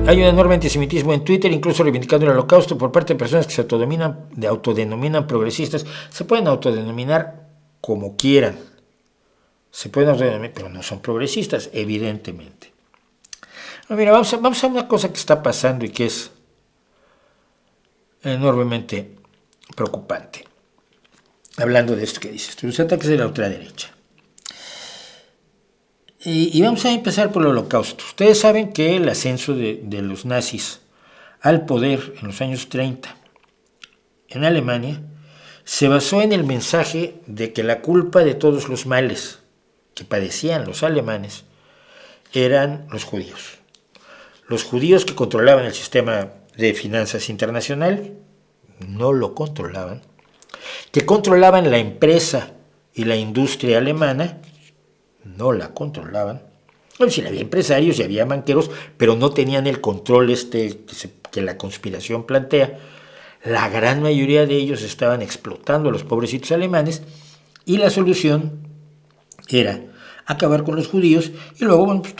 Hay un enorme antisemitismo en Twitter, incluso reivindicando el holocausto por parte de personas que se autodenominan progresistas. Se pueden autodenominar como quieran. Se pueden autodenominar, pero no son progresistas, evidentemente. Bueno, mira, vamos a una cosa que está pasando y que es enormemente preocupante. Hablando de esto que dices, los ataques de la ultraderecha. Y vamos a empezar por el holocausto. Ustedes saben que el ascenso de los nazis al poder en los años 30 en Alemania se basó en el mensaje de que la culpa de todos los males que padecían los alemanes eran los judíos. Los judíos que controlaban el sistema de finanzas internacional no lo controlaban, que controlaban la empresa y la industria alemana, no la controlaban. Bueno, sí, había empresarios y había banqueros, pero no tenían el control que la conspiración plantea. La gran mayoría de ellos estaban explotando a los pobrecitos alemanes y la solución era acabar con los judíos y luego bueno, pues,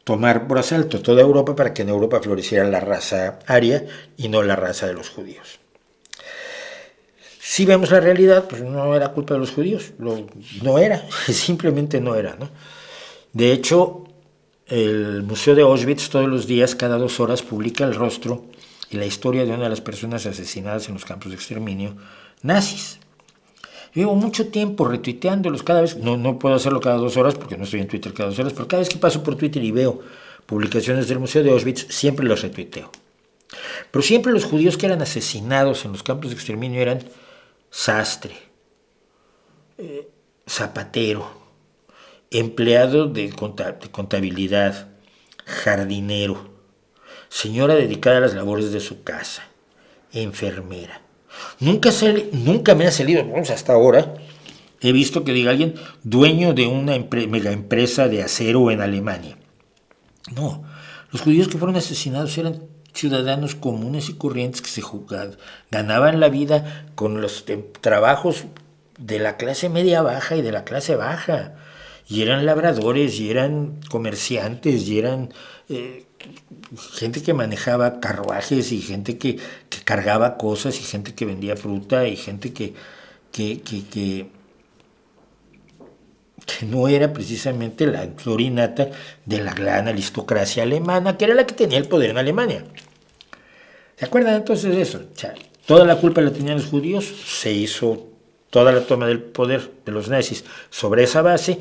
tomar por asalto toda Europa para que en Europa floreciera la raza aria y no la raza de los judíos. Si vemos la realidad, pues no era culpa de los judíos, no era, simplemente no era, ¿no? De hecho, el Museo de Auschwitz todos los días, cada 2 horas, publica el rostro y la historia de una de las personas asesinadas en los campos de exterminio nazis. Yo llevo mucho tiempo retuiteándolos cada vez, no puedo hacerlo cada 2 horas porque no estoy en Twitter cada 2 horas, pero cada vez que paso por Twitter y veo publicaciones del Museo de Auschwitz, siempre los retuiteo. Pero siempre los judíos que eran asesinados en los campos de exterminio eran sastre, zapatero, empleado de contabilidad, jardinero, señora dedicada a las labores de su casa, enfermera. Nunca me ha salido, vamos, hasta ahora, he visto que diga alguien dueño de una mega empresa de acero en Alemania. No, los judíos que fueron asesinados eran ciudadanos comunes y corrientes que ganaban la vida con los trabajos de la clase media baja y de la clase baja. Y eran labradores, y eran comerciantes, y eran gente que manejaba carruajes, y gente que cargaba cosas, y gente que vendía fruta, y gente que no era precisamente la florinata de la gran aristocracia alemana, que era la que tenía el poder en Alemania. ¿Se acuerdan entonces de eso? O sea, toda la culpa la tenían los judíos, se hizo toda la toma del poder de los nazis sobre esa base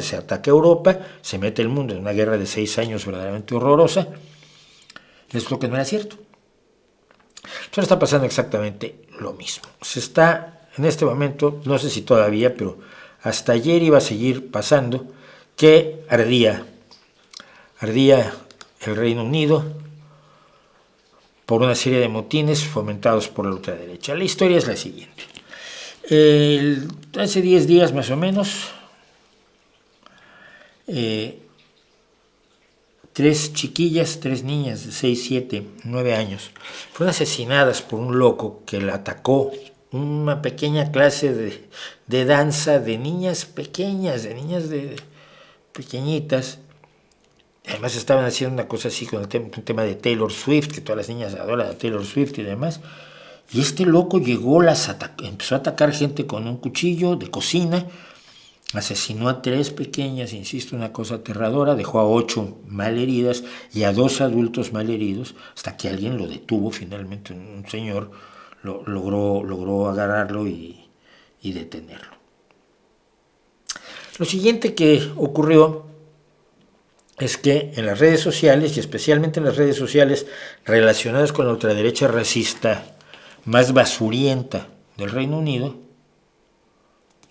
se ataca a Europa, se mete el mundo en una guerra de 6 años verdaderamente horrorosa. Es lo que no era cierto. Ahora está pasando exactamente lo mismo. Se está, en este momento, no sé si todavía, pero hasta ayer iba a seguir pasando, que ardía el Reino Unido por una serie de motines fomentados por la ultraderecha. La historia es la siguiente. Hace 10 días más o menos, 3 chiquillas, 3 niñas de 6, 7, 9 años, fueron asesinadas por un loco que la atacó una pequeña clase de danza de niñas pequeñas, pequeñitas. Además estaban haciendo una cosa así con un tema de Taylor Swift, que todas las niñas adoran a Taylor Swift y demás. Y este loco llegó, empezó a atacar gente con un cuchillo de cocina, asesinó a 3 pequeñas, insisto, una cosa aterradora, dejó a 8 malheridas y a 2 adultos malheridos, hasta que alguien lo detuvo finalmente, un señor logró agarrarlo y detenerlo. Lo siguiente que ocurrió es que en las redes sociales, y especialmente en las redes sociales relacionadas con la ultraderecha racista más basurienta del Reino Unido,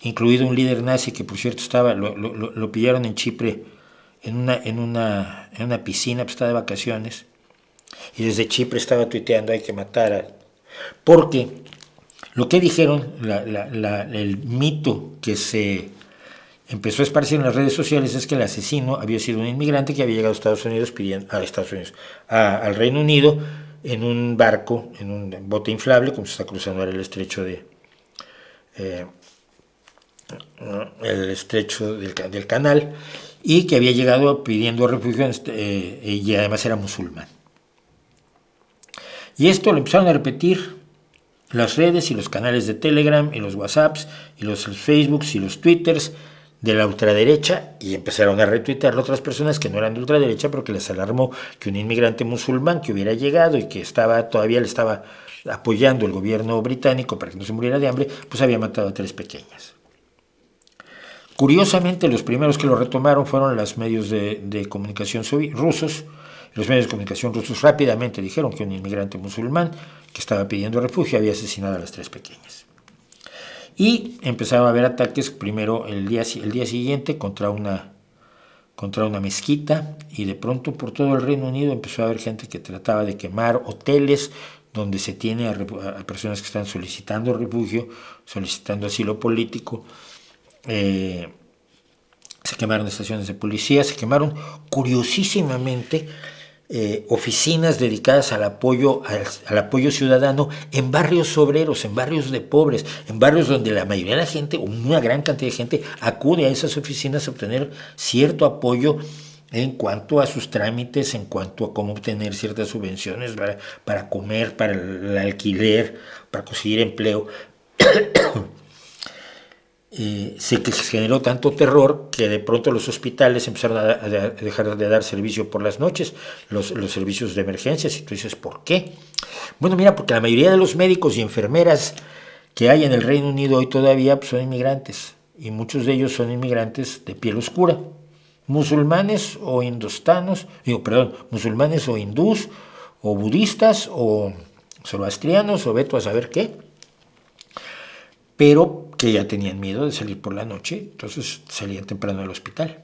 incluido un líder nazi que por cierto lo pillaron en Chipre en una piscina, pues estaba de vacaciones, y desde Chipre estaba tuiteando hay que matar porque lo que dijeron, el mito que se empezó a esparcir en las redes sociales es que el asesino había sido un inmigrante que había llegado a Estados Unidos al Reino Unido en un barco, en un bote inflable, como se está cruzando ahora el estrecho del canal, y que había llegado pidiendo refugio y además era musulmán. Y esto lo empezaron a repetir las redes y los canales de Telegram y los WhatsApps y los Facebooks y los Twitters de la ultraderecha, y empezaron a retuitearlo otras personas que no eran de ultraderecha, pero que les alarmó que un inmigrante musulmán que hubiera llegado y que todavía le estaba apoyando el gobierno británico para que no se muriera de hambre, pues había matado a 3 pequeñas. Curiosamente, los primeros que lo retomaron fueron los medios de comunicación rusos. Los medios de comunicación rusos rápidamente dijeron que un inmigrante musulmán que estaba pidiendo refugio había asesinado a las 3 pequeñas. Y empezaron a haber ataques primero el día siguiente contra una mezquita, y de pronto por todo el Reino Unido empezó a haber gente que trataba de quemar hoteles donde se tiene a personas que están solicitando refugio, solicitando asilo político. Se quemaron estaciones de policía, se quemaron curiosísimamente oficinas dedicadas al apoyo ciudadano en barrios obreros, en barrios de pobres, en barrios donde la mayoría de la gente, una gran cantidad de gente, acude a esas oficinas a obtener cierto apoyo en cuanto a sus trámites, en cuanto a cómo obtener ciertas subvenciones para comer, para el alquiler, para conseguir empleo. Se generó tanto terror que de pronto los hospitales empezaron a dejar de dar servicio por las noches, los servicios de emergencias, y tú dices, ¿por qué? Bueno, mira, porque la mayoría de los médicos y enfermeras que hay en el Reino Unido hoy todavía pues, son inmigrantes, y muchos de ellos son inmigrantes de piel oscura, musulmanes o musulmanes o hindús, o budistas, o zoroastrianos, o veto a saber qué, pero que ya tenían miedo de salir por la noche, entonces salían temprano del hospital,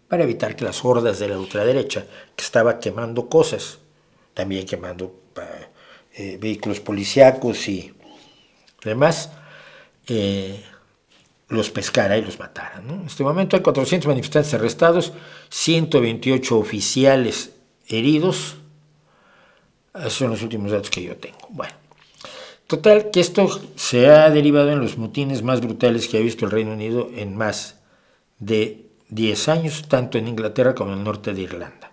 para evitar que las hordas de la ultraderecha, que estaba quemando cosas, también quemando vehículos policíacos y demás, los pescara y los matara, ¿no? En este momento hay 400 manifestantes arrestados, 128 oficiales heridos. Esos son los últimos datos que yo tengo. Bueno, total, que esto se ha derivado en los motines más brutales que ha visto el Reino Unido en más de 10 años, tanto en Inglaterra como en el norte de Irlanda.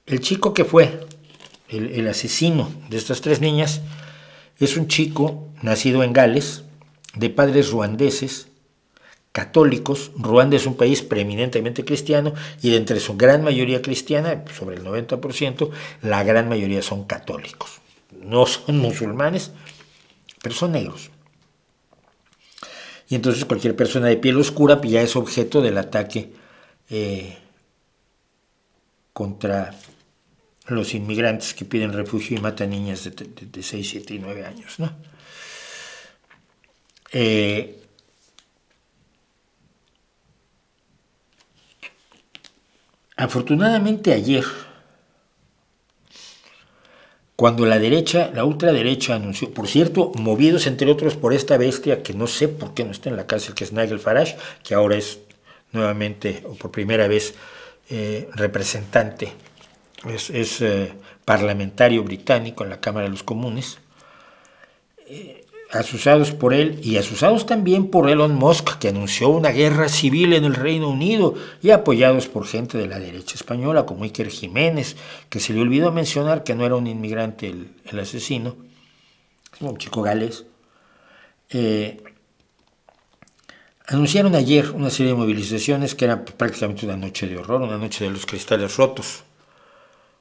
El chico que fue el asesino de estas 3 niñas es un chico nacido en Gales, de padres ruandeses, católicos. Ruanda es un país preeminentemente cristiano, y de entre su gran mayoría cristiana, sobre el 90%, la gran mayoría son católicos. No son musulmanes, pero son negros. Y entonces cualquier persona de piel oscura ya es objeto del ataque contra los inmigrantes que piden refugio y matan niñas de 6, 7 y 9 años, ¿no? Afortunadamente ayer, cuando la ultraderecha anunció, por cierto, movidos entre otros por esta bestia que no sé por qué no está en la cárcel, que es Nigel Farage, que ahora es nuevamente o por primera vez representante, es parlamentario británico en la Cámara de los Comunes, asusados por él y asusados también por Elon Musk, que anunció una guerra civil en el Reino Unido, y apoyados por gente de la derecha española como Iker Jiménez, que se le olvidó mencionar que no era un inmigrante el asesino, un chico galés. Anunciaron ayer una serie de movilizaciones que era prácticamente una noche de horror, una noche de los cristales rotos,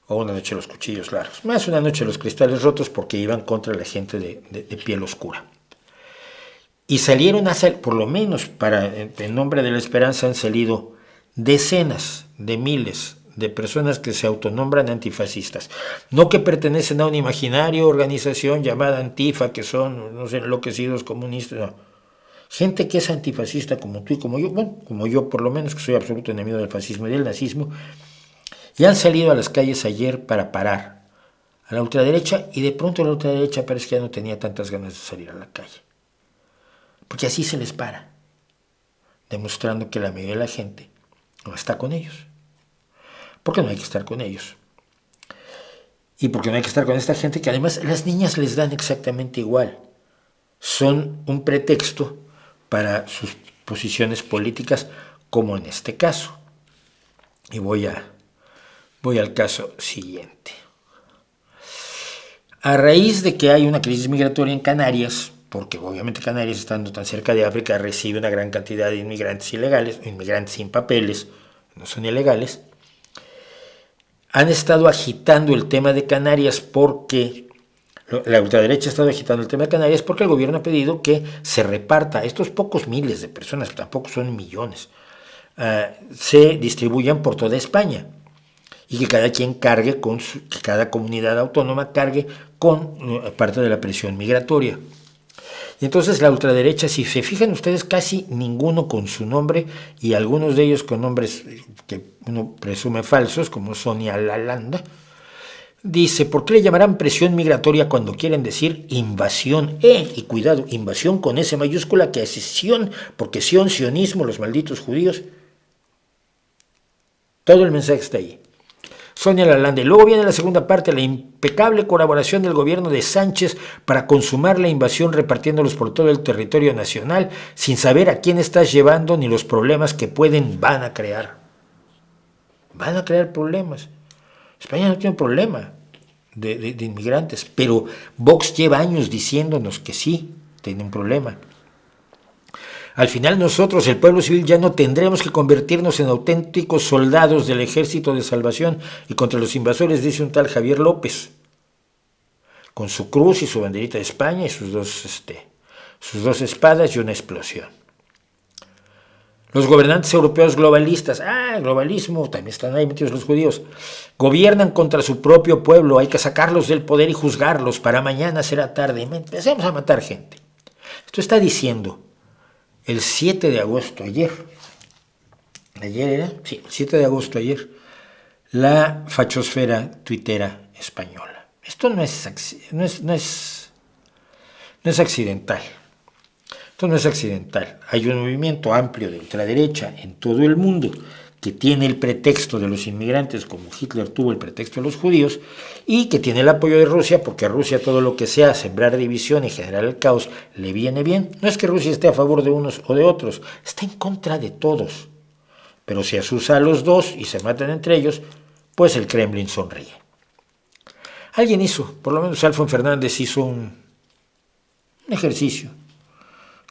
o una noche de los cuchillos largos, más una noche de los cristales rotos, porque iban contra la gente de piel oscura. Y salieron por lo menos en nombre de la esperanza, han salido decenas de miles de personas que se autonombran antifascistas, no que pertenecen a una imaginaria organización llamada Antifa, que son, no sé, enloquecidos comunistas, no. Gente que es antifascista como tú y como yo, bueno, como yo por lo menos, que soy absoluto enemigo del fascismo y del nazismo, y han salido a las calles ayer para parar a la ultraderecha, y de pronto la ultraderecha parece que ya no tenía tantas ganas de salir a la calle. Porque así se les para, demostrando que la mayoría de la gente no está con ellos. Porque no hay que estar con ellos. Y porque no hay que estar con esta gente que además las niñas les dan exactamente igual. son un pretexto para sus posiciones políticas, como en este caso. Y voy al caso siguiente. A raíz de que hay una crisis migratoria en Canarias, porque obviamente Canarias, estando tan cerca de África, recibe una gran cantidad de inmigrantes ilegales, inmigrantes sin papeles, no son ilegales, han estado agitando el tema de Canarias porque la ultraderecha ha estado agitando el tema de Canarias porque el gobierno ha pedido que se reparta estos pocos miles de personas, tampoco son millones, se distribuyan por toda España y que cada quien cargue que cada comunidad autónoma cargue con parte de la presión migratoria. Y entonces la ultraderecha, si se fijan ustedes, casi ninguno con su nombre, y algunos de ellos con nombres que uno presume falsos, como Sonia Lalanda, dice, ¿por qué le llamarán presión migratoria cuando quieren decir invasión? Y cuidado, invasión con S mayúscula, que es Sion, porque sionismo, los malditos judíos. Todo el mensaje está ahí. Sonia Lalande. Luego viene la segunda parte, la impecable colaboración del gobierno de Sánchez para consumar la invasión repartiéndolos por todo el territorio nacional sin saber a quién estás llevando ni los problemas que van a crear. Van a crear problemas. España no tiene un problema de inmigrantes, pero Vox lleva años diciéndonos que sí, tiene un problema. Al final nosotros, el pueblo civil, ya no tendremos que convertirnos en auténticos soldados del Ejército de Salvación y contra los invasores, dice un tal Javier López, con su cruz y su banderita de España y sus dos espadas y una explosión. Los gobernantes europeos globalistas, globalismo, también están ahí metidos los judíos, gobiernan contra su propio pueblo, hay que sacarlos del poder y juzgarlos, para mañana será tarde, empecemos a matar gente. Esto está diciendo el 7 de agosto, ayer era, sí, el 7 de agosto ayer, la fachosfera tuitera española. Esto no es accidental. Esto no es accidental. Hay un movimiento amplio de ultraderecha en todo el mundo que tiene el pretexto de los inmigrantes, como Hitler tuvo el pretexto de los judíos, y que tiene el apoyo de Rusia, porque a Rusia todo lo que sea sembrar división y generar el caos le viene bien. No es que Rusia esté a favor de unos o de otros, está en contra de todos. Pero si asusa a los dos y se matan entre ellos, pues el Kremlin sonríe. Alguien hizo, por lo menos Alfonso Fernández hizo un ejercicio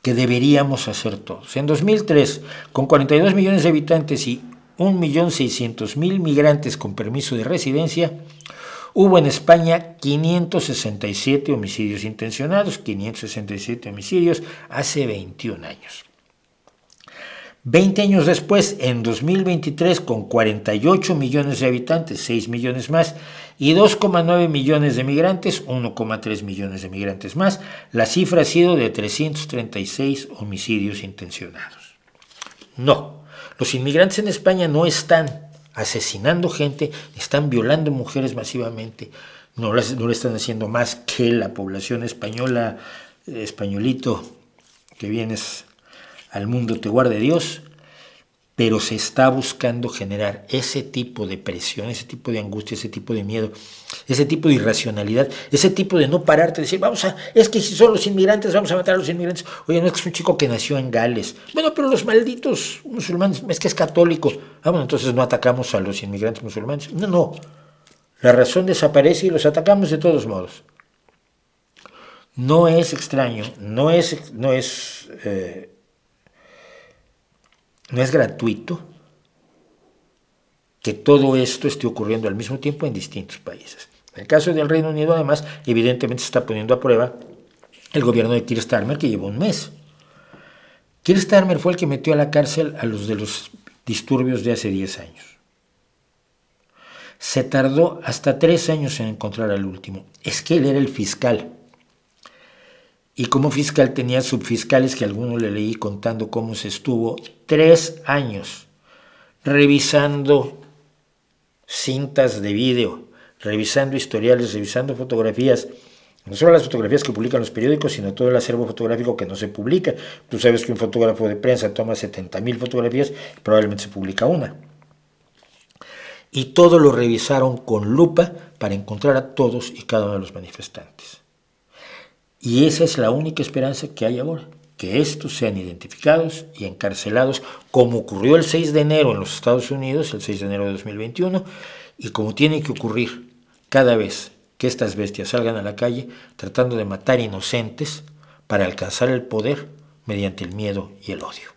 que deberíamos hacer todos. En 2003, con 42 millones de habitantes y 1.600.000 migrantes con permiso de residencia, hubo en España 567 homicidios intencionados, 567 homicidios hace 21 años. 20 años después, en 2023, con 48 millones de habitantes, 6 millones más, y 2,9 millones de migrantes, 1,3 millones de migrantes más, la cifra ha sido de 336 homicidios intencionados. No, los inmigrantes en España no están asesinando gente, están violando mujeres masivamente, no lo están haciendo más que la población española, españolito, que vienes al mundo te guarde Dios, pero se está buscando generar ese tipo de presión, ese tipo de angustia, ese tipo de miedo, ese tipo de irracionalidad, ese tipo de no pararte, decir, es que si son los inmigrantes, vamos a matar a los inmigrantes. Oye, no es que es un chico que nació en Gales. Bueno, pero los malditos musulmanes, es que es católico. Bueno, entonces no atacamos a los inmigrantes musulmanes. No. La razón desaparece y los atacamos de todos modos. No es extraño, no es gratuito que todo esto esté ocurriendo al mismo tiempo en distintos países. En el caso del Reino Unido, además, evidentemente se está poniendo a prueba el gobierno de Keir Starmer, que llevó un mes. Keir Starmer fue el que metió a la cárcel a los de los disturbios de hace 10 años. Se tardó hasta 3 años en encontrar al último. Es que él era el fiscal. Y como fiscal tenía subfiscales que a algunos le leí contando cómo se estuvo 3 años revisando cintas de vídeo, revisando historiales, revisando fotografías, no solo las fotografías que publican los periódicos, sino todo el acervo fotográfico que no se publica. Tú sabes que un fotógrafo de prensa toma 70,000 fotografías y probablemente se publica una. Y todo lo revisaron con lupa para encontrar a todos y cada uno de los manifestantes. Y esa es la única esperanza que hay ahora, que estos sean identificados y encarcelados, como ocurrió el 6 de enero en los Estados Unidos, el 6 de enero de 2021, y como tiene que ocurrir cada vez que estas bestias salgan a la calle tratando de matar inocentes para alcanzar el poder mediante el miedo y el odio.